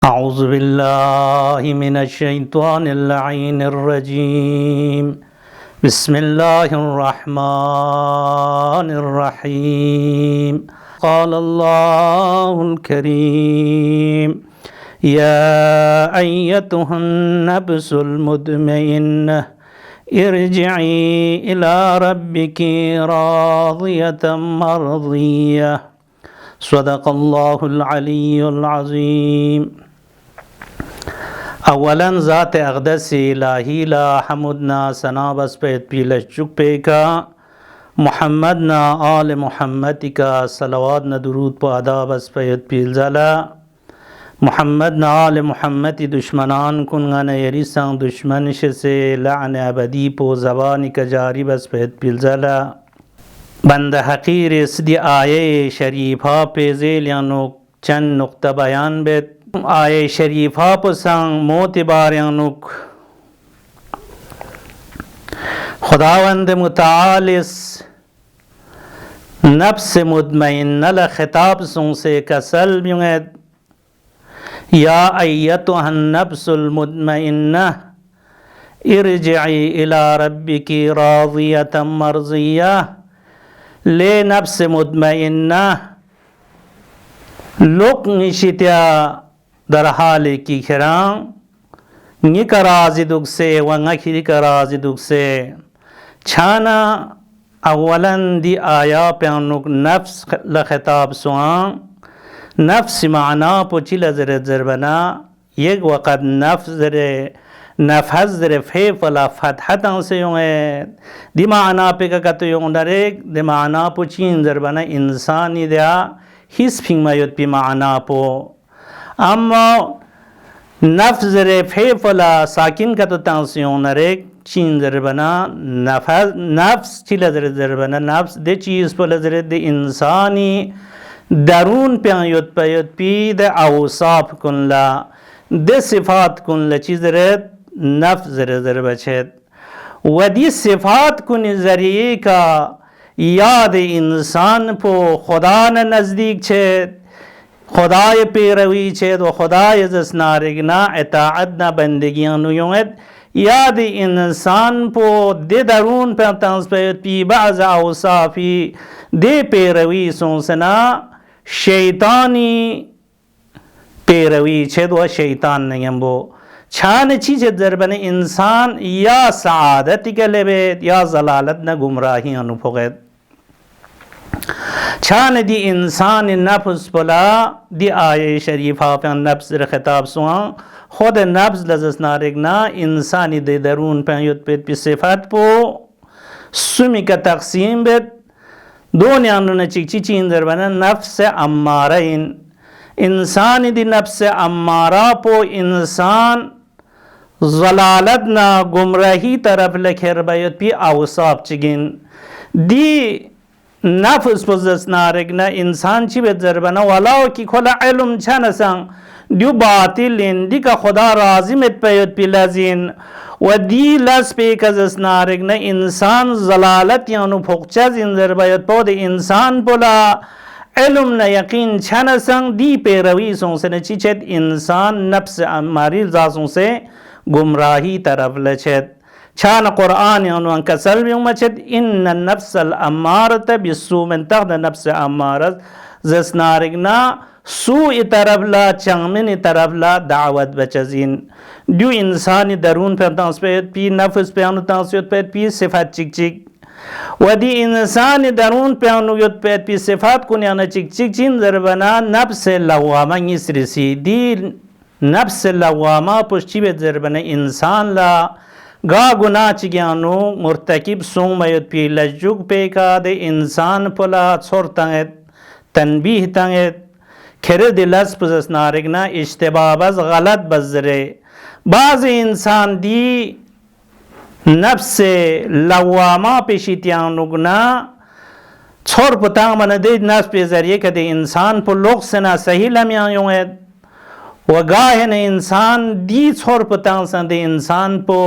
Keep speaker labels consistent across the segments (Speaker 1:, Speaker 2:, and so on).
Speaker 1: أعوذ بالله من الشيطان اللعين الرجيم بسم الله الرحمن الرحيم قال الله الكريم يا أيتها النفس المطمئنة ارجعي إلى ربك راضية مرضية صدق الله العلي العظيم اولا ذات اقدس الہی لا حمدنا ثنا بس پیت پیلش چک پے کا محمد نا آل محمد کا صلوات نا درود پا ادا بس پیت پیل زلا محمد نا آل محمد دشمنان کنگن یریسان دشمنش سے لعن ابدی پو زبانی کا جاری بس پیت پیل زلا بند حقیر اسدی آیه شریفہ پہ ذیلیانو چند نقطہ بیان بیت آیه شریفہ پسان موتباریانوک خداوند متعالس نفس مطمئنہ لخطاب سن سے کسل بیونید یا ایتها النفس المطمئنہ ارجعی الى ربک راضیة مرضیہ لے نفس مطمئنہ لوک نشتیا در حال کی خرام نک راضی دک سے ونگی کا راضی دک سے چھانا اولن دی آیا پیانوک نفس لخطاب سوان نفس معنا پوچی لزر زربنا یک وقت نفس زر نفس زر فیفلا فتحتاں سے یوں ہے دی معنا پہ کتو یوں درک دی معنا پوچین زربنا انسانی دیا حس پھنگ میت پی معنا پو اما نفس زر فیفلا ساکن کتو تانسیوں نرک چین زربنا نفس چی لزر زربنا نفس دے چیز پو لزر دے انسانی درون پیان یت پی دے اوصاف کن لا دے صفات کن لا چیز رد نفس زر بچید و دی صفات کن ذریعے کا یاد انسان پو خدا نزدیک چھید خدای پیروی چھید و خدای زسنارگنا اطاعتنا بندگیانو یونید یاد انسان پو دے درون پیانتانس پی بعض اوصافی دے پیروی سنسنا شیطانی پیروی چھید و شیطان نگمبو چھان چیز دربن انسان یا سعادت کے لبید یا ضلالت نہ گمراہی انپوگید چھان دی انسان نفس بلا دی آیے شریفہ پہ نفس خطاب سوان خود نفس لزس نارگنا انسانی دی درون پہ یت پی صفات پو سمی کا تقسیم بید دونیانو نا چک چین دربن نفس امارین انسان دی نفس امارہ پو انسان ضلالت نا گمراہی طرف لکھر بیت پی اوصاف چگین دی نفس پوزس نارگنا انسان چی بیت زربنا ولاو کی کھولا علم چھانسان دیو باطل دی کا خدا رازمت بیت پی لازین و دی لز پی کزس نارگنا انسان ضلالت یانو پھوکچا زنزر بیت پو دی انسان پولا علم نا یقین چھانسان دی پیروی سونسن چی چید انسان نفس اماری زاسون سے گمراہی طرف لچید چھان قرآن انوان کسل بیوں مچید ان النفس الامارت بسو من تحت نفس امارت زسنارگنا سوء طرف لا چنگمن طرف لا دعوت بچزین دیو انسانی درون پر تانسپیت پی نفس پیانو تانسپیت پی صفات چک چک و دی انسانی درون پیانو یت پیت پی صفات کنیانا چک چک چین ذربنا نفس لواما نسرسی دی نفس لواما پشچی بیت ذربنا انسان لا گا گناہ چگیانو مرتکب سون میت پی لجوگ پی کا دے انسان پلا چھوڑ تنگت تنبیح تنگت کھر دلس پزس نارگنا اشتباہ بز غلط بزرے بعض انسان دی نفس لواما پیشیتیانو گنا چھوڑ پتانگ من دے نفس پی ذریعے کہ دے انسان پو لوگ سنا صحیح لمیاں یونید و گاہن انسان دی چھوڑ پتانگ سن دے انسان پو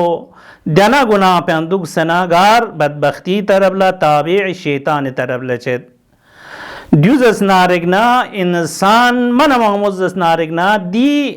Speaker 1: دنا گناہ پیاندوگ سناگار بدبختی طرف لا تابع شیطان طرف لچید دیوزس نارگنا انسان من محمود زس نارگنا دی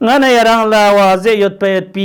Speaker 1: ngana yarang la waze yot payet pi